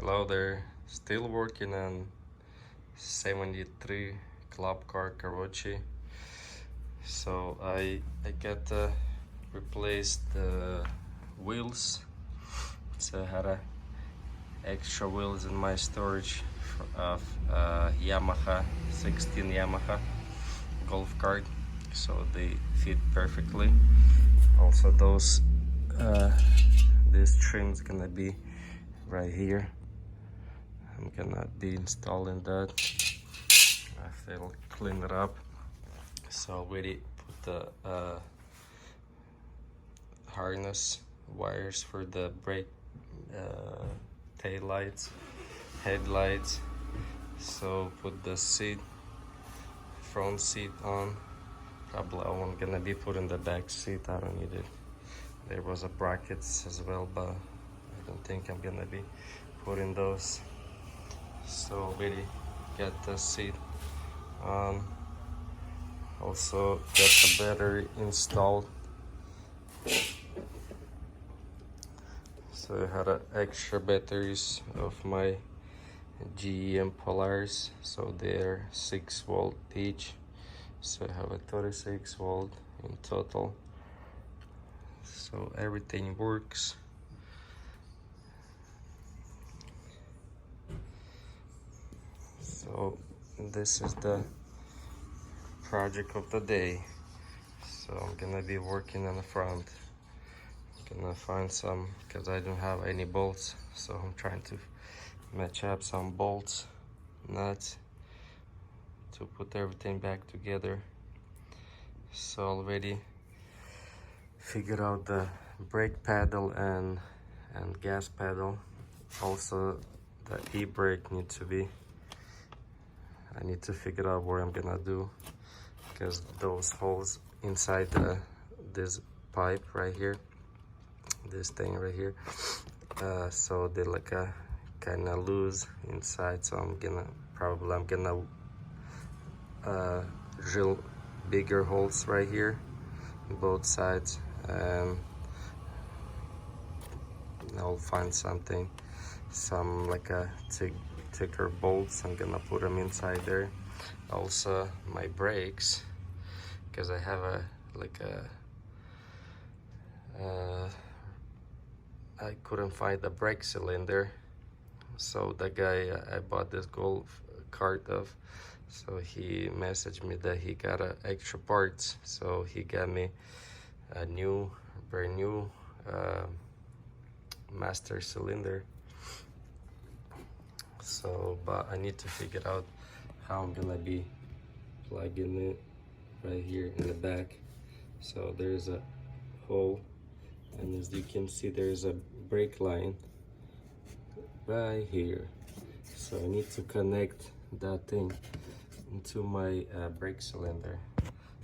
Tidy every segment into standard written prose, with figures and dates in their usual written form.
Hello there, still working on 73 club car Caroche. So I got replaced the wheels. So I had extra wheels in my storage of Yamaha 16 Yamaha golf cart, so they fit perfectly. Also those this trim's gonna be right here. I'm gonna be installing that after I'll clean it up. So already put the harness wires for the brake, tail lights, headlights. So put the front seat on. Probably I'm gonna be putting the back seat. I don't need it. There was a brackets as well, but I don't think I'm gonna be putting those. So already got the seat on. Also got the battery installed. So I had extra batteries of my GEM Polaris, so they're 6 volt each. So I have a 36 volt in total. So everything works. So this is the project of the day. So I'm gonna be working on the front. I'm gonna find some, because I don't have any bolts, so I'm trying to match up some bolts, nuts, to put everything back together. So already figured out the brake pedal and gas pedal. Also the e-brake needs to be, I need to figure out what I'm gonna do, because those holes inside this pipe right here, this thing right here, so they're like a kind of loose inside. So I'm gonna drill bigger holes right here on both sides, and I'll find some like a thicker bolts. I'm gonna put them inside there. Also my brakes, because I have I couldn't find the brake cylinder. So the guy I bought this golf cart of, so he messaged me that he got extra parts. So he got me a brand new master cylinder. So, but I need to figure out how I'm gonna be plugging it right here in the back. So there's a hole, and as you can see, there's a brake line right here. So I need to connect that thing into my brake cylinder.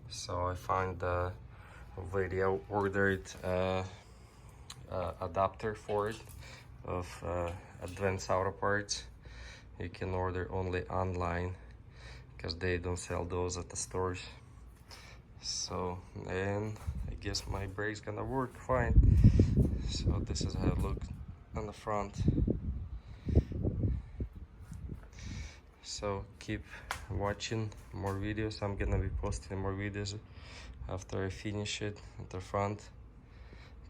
So I found already ordered adapter for it of Advanced Auto Parts. You can order only online, because they don't sell those at the stores. So, and I guess my brake's gonna work fine. So this is how it looks on the front. So keep watching more videos. I'm gonna be posting more videos after I finish it at the front.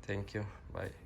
Thank you, bye.